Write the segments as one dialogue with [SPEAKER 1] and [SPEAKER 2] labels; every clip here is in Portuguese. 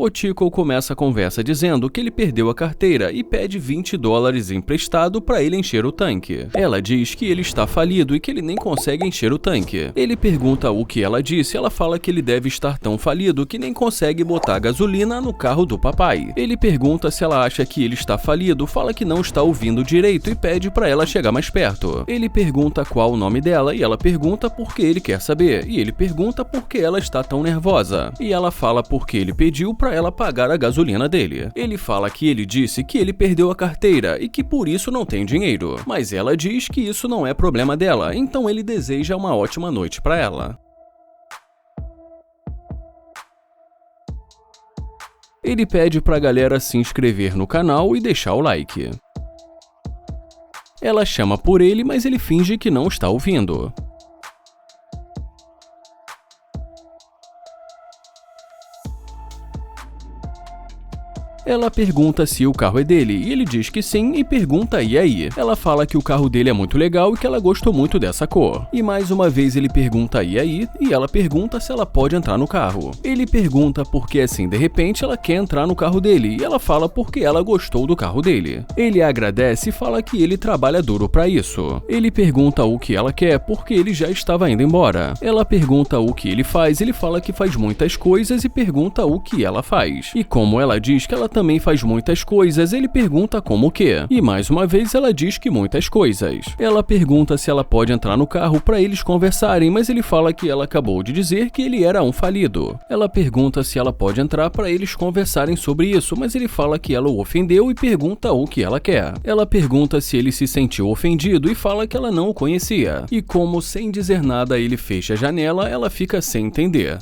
[SPEAKER 1] O Tico começa a conversa dizendo que ele perdeu a carteira e pede $20 emprestado para ele encher o tanque. Ela diz que ele está falido e que ele nem consegue encher o tanque. Ele pergunta o que ela disse, ela fala que ele deve estar tão falido que nem consegue botar gasolina no carro do papai. Ele pergunta se ela acha que ele está falido, fala que não está ouvindo direito e pede para ela chegar mais perto. Ele pergunta qual o nome dela e ela pergunta por que ele quer saber. E ele pergunta por que ela está tão nervosa. E ela fala porque ele pediu para ela pagar a gasolina dele. Ele fala que ele disse que ele perdeu a carteira e que por isso não tem dinheiro. Mas ela diz que isso não é problema dela, então ele deseja uma ótima noite para ela. Ele pede pra galera se inscrever no canal e deixar o like. Ela chama por ele, mas ele finge que não está ouvindo. Ela pergunta se o carro é dele, e ele diz que sim e pergunta e aí. Ela fala que o carro dele é muito legal e que ela gostou muito dessa cor. E mais uma vez ele pergunta e aí, e ela pergunta se ela pode entrar no carro. Ele pergunta porque assim, de repente, ela quer entrar no carro dele, e ela fala porque ela gostou do carro dele. Ele agradece e fala que ele trabalha duro pra isso. Ele pergunta o que ela quer porque ele já estava indo embora. Ela pergunta o que ele faz, ele fala que faz muitas coisas e pergunta o que ela faz. E como ela diz que ela também faz muitas coisas, ele pergunta como o quê? E mais uma vez ela diz que muitas coisas. Ela pergunta se ela pode entrar no carro para eles conversarem, mas ele fala que ela acabou de dizer que ele era um falido. Ela pergunta se ela pode entrar para eles conversarem sobre isso, mas ele fala que ela o ofendeu e pergunta o que ela quer. Ela pergunta se ele se sentiu ofendido e fala que ela não o conhecia. E como sem dizer nada ele fecha a janela, ela fica sem entender.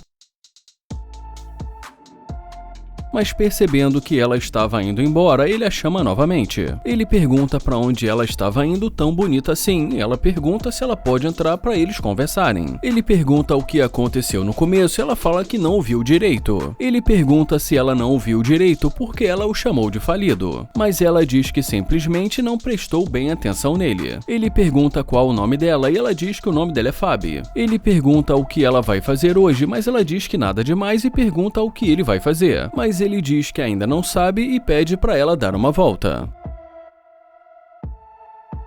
[SPEAKER 1] Mas percebendo que ela estava indo embora, ele a chama novamente. Ele pergunta para onde ela estava indo tão bonita assim, ela pergunta se ela pode entrar para eles conversarem. Ele pergunta o que aconteceu no começo e ela fala que não ouviu direito. Ele pergunta se ela não ouviu direito porque ela o chamou de falido, mas ela diz que simplesmente não prestou bem atenção nele. Ele pergunta qual o nome dela e ela diz que o nome dela é Fabi. Ele pergunta o que ela vai fazer hoje, mas ela diz que nada demais e pergunta o que ele vai fazer, mas ele diz que ainda não sabe e pede para ela dar uma volta.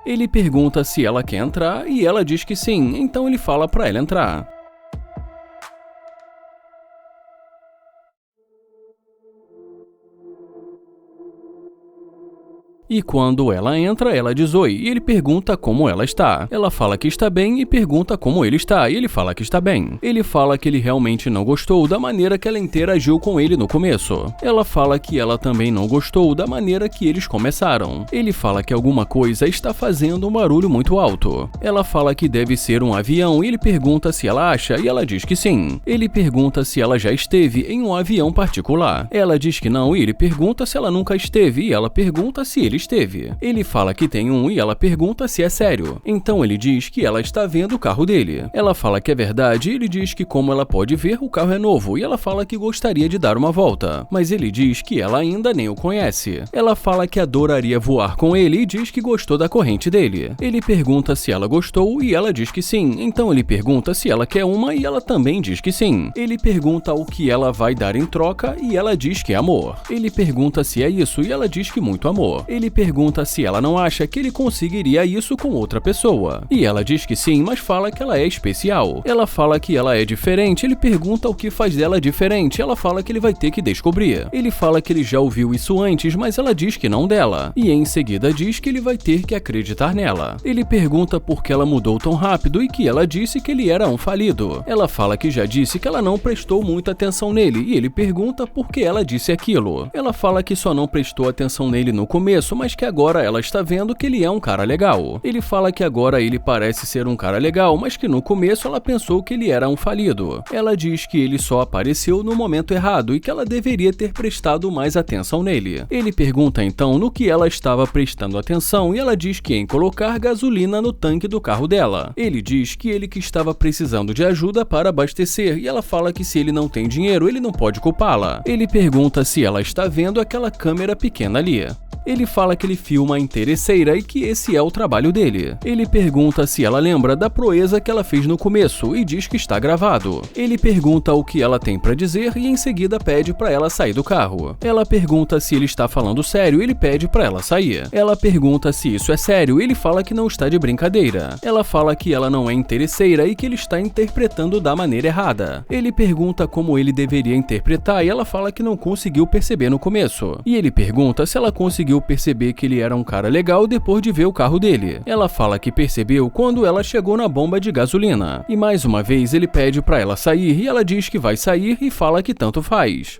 [SPEAKER 1] Ele pergunta se ela quer entrar e ela diz que sim, então ele fala para ela entrar. E quando ela entra, ela diz oi, e ele pergunta como ela está. Ela fala que está bem e pergunta como ele está, e ele fala que está bem. Ele fala que ele realmente não gostou da maneira que ela interagiu com ele no começo. Ela fala que ela também não gostou da maneira que eles começaram. Ele fala que alguma coisa está fazendo um barulho muito alto. Ela fala que deve ser um avião e ele pergunta se ela acha, e ela diz que sim. Ele pergunta se ela já esteve em um avião particular. Ela diz que não e ele pergunta se ela nunca esteve, e ela pergunta se ele esteve. Ele fala que tem um e ela pergunta se é sério. Então ele diz que ela está vendo o carro dele. Ela fala que é verdade e ele diz que como ela pode ver, o carro é novo e ela fala que gostaria de dar uma volta. Mas ele diz que ela ainda nem o conhece. Ela fala que adoraria voar com ele e diz que gostou da corrente dele. Ele pergunta se ela gostou e ela diz que sim. Então ele pergunta se ela quer uma e ela também diz que sim. Ele pergunta o que ela vai dar em troca e ela diz que é amor. Ele pergunta se é isso e ela diz que muito amor. Ele pergunta se ela não acha que ele conseguiria isso com outra pessoa. E ela diz que sim, mas fala que ela é especial. Ela fala que ela é diferente, ele pergunta o que faz dela diferente, ela fala que ele vai ter que descobrir. Ele fala que ele já ouviu isso antes, mas ela diz que não dela. E em seguida diz que ele vai ter que acreditar nela. Ele pergunta por que ela mudou tão rápido e que ela disse que ele era um falido. Ela fala que já disse que ela não prestou muita atenção nele e ele pergunta por que ela disse aquilo. Ela fala que só não prestou atenção nele no começo, mas que agora ela está vendo que ele é um cara legal. Ele fala que agora ele parece ser um cara legal, mas que no começo ela pensou que ele era um falido. Ela diz que ele só apareceu no momento errado e que ela deveria ter prestado mais atenção nele. Ele pergunta então no que ela estava prestando atenção e ela diz que em colocar gasolina no tanque do carro dela. Ele diz que ele que estava precisando de ajuda para abastecer e ela fala que se ele não tem dinheiro, ele não pode culpá-la. Ele pergunta se ela está vendo aquela câmera pequena ali. Ele fala que ele filma a interesseira e que esse é o trabalho dele. Ele pergunta se ela lembra da proeza que ela fez no começo e diz que está gravado. Ele pergunta o que ela tem pra dizer e em seguida pede pra ela sair do carro. Ela pergunta se ele está falando sério e ele pede pra ela sair. Ela pergunta se isso é sério e ele fala que não está de brincadeira. Ela fala que ela não é interesseira e que ele está interpretando da maneira errada. Ele pergunta como ele deveria interpretar e ela fala que não conseguiu perceber no começo. E ele pergunta se ela conseguiu perceber que ele era um cara legal depois de ver o carro dele. Ela fala que percebeu quando ela chegou na bomba de gasolina. E mais uma vez ele pede pra ela sair e ela diz que vai sair e fala que tanto faz.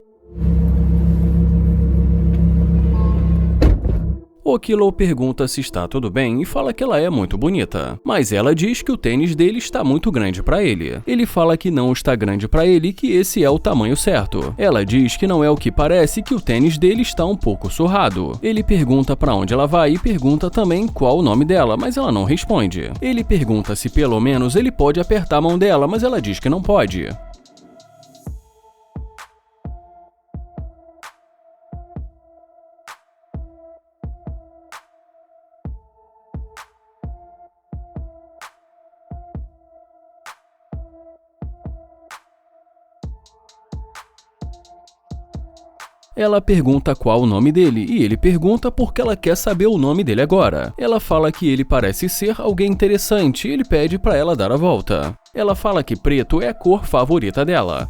[SPEAKER 1] O Kilo pergunta se está tudo bem e fala que ela é muito bonita, mas ela diz que o tênis dele está muito grande para ele. Ele fala que não está grande para ele e que esse é o tamanho certo. Ela diz que não é o que parece, que o tênis dele está um pouco surrado. Ele pergunta para onde ela vai e pergunta também qual o nome dela, mas ela não responde. Ele pergunta se pelo menos ele pode apertar a mão dela, mas ela diz que não pode. Ela pergunta qual o nome dele e ele pergunta porque ela quer saber o nome dele agora. Ela fala que ele parece ser alguém interessante e ele pede para ela dar a volta. Ela fala que preto é a cor favorita dela.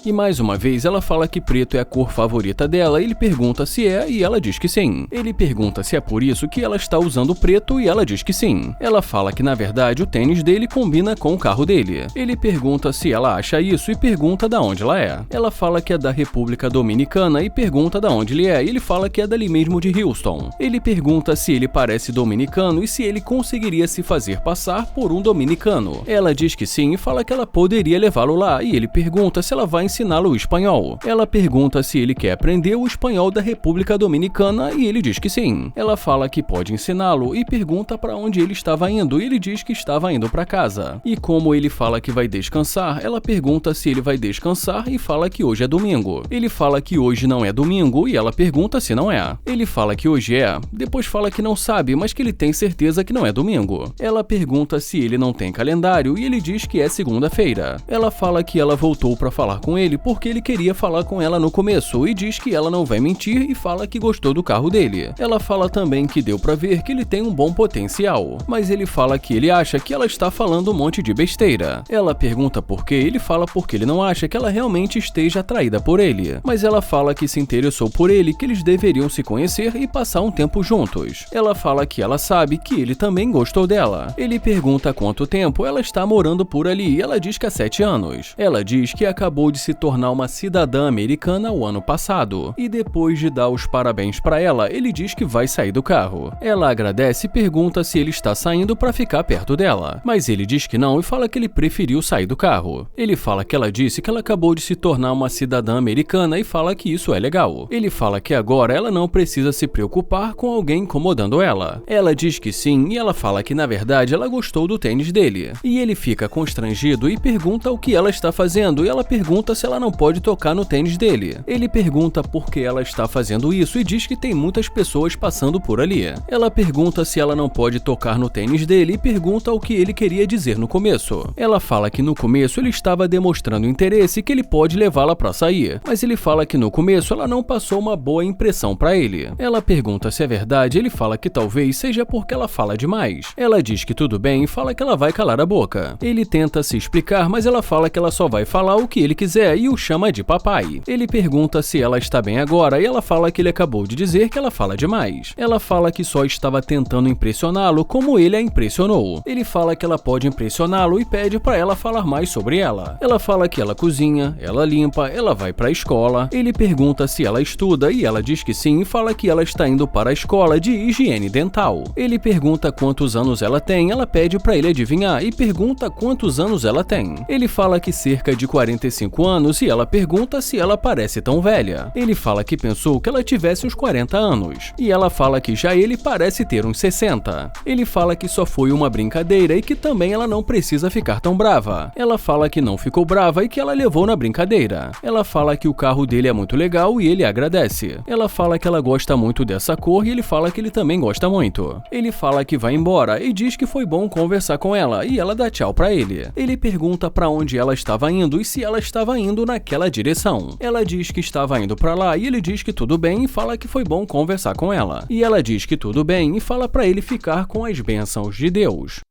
[SPEAKER 1] E mais uma vez ela fala que preto é a cor favorita dela e ele pergunta se é e ela diz que sim. Ele pergunta se é por isso que ela está usando preto e ela diz que sim. Ela fala que na verdade o tênis dele combina com o carro dele. Ele pergunta se ela acha isso e pergunta da onde ela é. Ela fala que é da República Dominicana e pergunta da onde ele é e ele fala que é dali mesmo de Houston. Ele pergunta se ele parece dominicano e se ele conseguiria se fazer passar por um dominicano. Ela diz que sim e fala que ela poderia levá-lo lá e ele pergunta se ela vai ensiná-lo o espanhol. Ela pergunta se ele quer aprender o espanhol da República Dominicana e ele diz que sim. Ela fala que pode ensiná-lo e pergunta para onde ele estava indo e ele diz que estava indo para casa. E como ele fala que vai descansar, ela pergunta se ele vai descansar e fala que hoje é domingo. Ele fala que hoje não é domingo e ela pergunta se não é. Ele fala que hoje é, depois fala que não sabe, mas que ele tem certeza que não é domingo. Ela pergunta se ele não tem calendário e ele diz que é segunda-feira. Ela fala que ela voltou para falar com ele porque ele queria falar com ela no começo e diz que ela não vai mentir e fala que gostou do carro dele. Ela fala também que deu pra ver que ele tem um bom potencial, mas ele fala que ele acha que ela está falando um monte de besteira. Ela pergunta por quê, ele fala porque ele não acha que ela realmente esteja atraída por ele, mas ela fala que se interessou por ele, que eles deveriam se conhecer e passar um tempo juntos. Ela fala que ela sabe que ele também gostou dela. Ele pergunta há quanto tempo ela está morando por ali e ela diz que há 7 anos. Ela diz que acabou de se tornar uma cidadã americana o ano passado, e depois de dar os parabéns para ela, ele diz que vai sair do carro. Ela agradece e pergunta se ele está saindo para ficar perto dela, mas ele diz que não e fala que ele preferiu sair do carro. Ele fala que ela disse que ela acabou de se tornar uma cidadã americana e fala que isso é legal. Ele fala que agora ela não precisa se preocupar com alguém incomodando ela. Ela diz que sim e ela fala que na verdade ela gostou do tênis dele. E ele fica constrangido e pergunta o que ela está fazendo e ela pergunta se ela não pode tocar no tênis dele. Ele pergunta por que ela está fazendo isso e diz que tem muitas pessoas passando por ali. Ela pergunta se ela não pode tocar no tênis dele e pergunta o que ele queria dizer no começo. Ela fala que no começo ele estava demonstrando interesse e que ele pode levá-la para sair, mas ele fala que no começo ela não passou uma boa impressão para ele. Ela pergunta se é verdade, ele fala que talvez seja porque ela fala demais. Ela diz que tudo bem e fala que ela vai calar a boca. Ele tenta se explicar, mas ela fala que ela só vai falar o que ele quiser e o chama de papai. Ele pergunta se ela está bem agora e ela fala que ele acabou de dizer que ela fala demais. Ela fala que só estava tentando impressioná-lo como ele a impressionou. Ele fala que ela pode impressioná-lo e pede para ela falar mais sobre ela. Ela fala que ela cozinha, ela limpa, ela vai para a escola. Ele pergunta se ela estuda e ela diz que sim e fala que ela está indo para a escola de higiene dental. Ele pergunta quantos anos ela tem, ela pede para ele adivinhar e pergunta quantos anos ela tem. Ele fala que cerca de 45 anos anos e ela pergunta se ela parece tão velha. Ele fala que pensou que ela tivesse uns 40 anos, e ela fala que já ele parece ter uns 60. Ele fala que só foi uma brincadeira e que também ela não precisa ficar tão brava. Ela fala que não ficou brava e que ela levou na brincadeira. Ela fala que o carro dele é muito legal e ele agradece. Ela fala que ela gosta muito dessa cor e ele fala que ele também gosta muito. Ele fala que vai embora e diz que foi bom conversar com ela e ela dá tchau pra ele. Ele pergunta pra onde ela estava indo e se ela estava indo naquela direção. Ela diz que estava indo pra lá e ele diz que tudo bem e fala que foi bom conversar com ela. E ela diz que tudo bem e fala pra ele ficar com as bênçãos de Deus.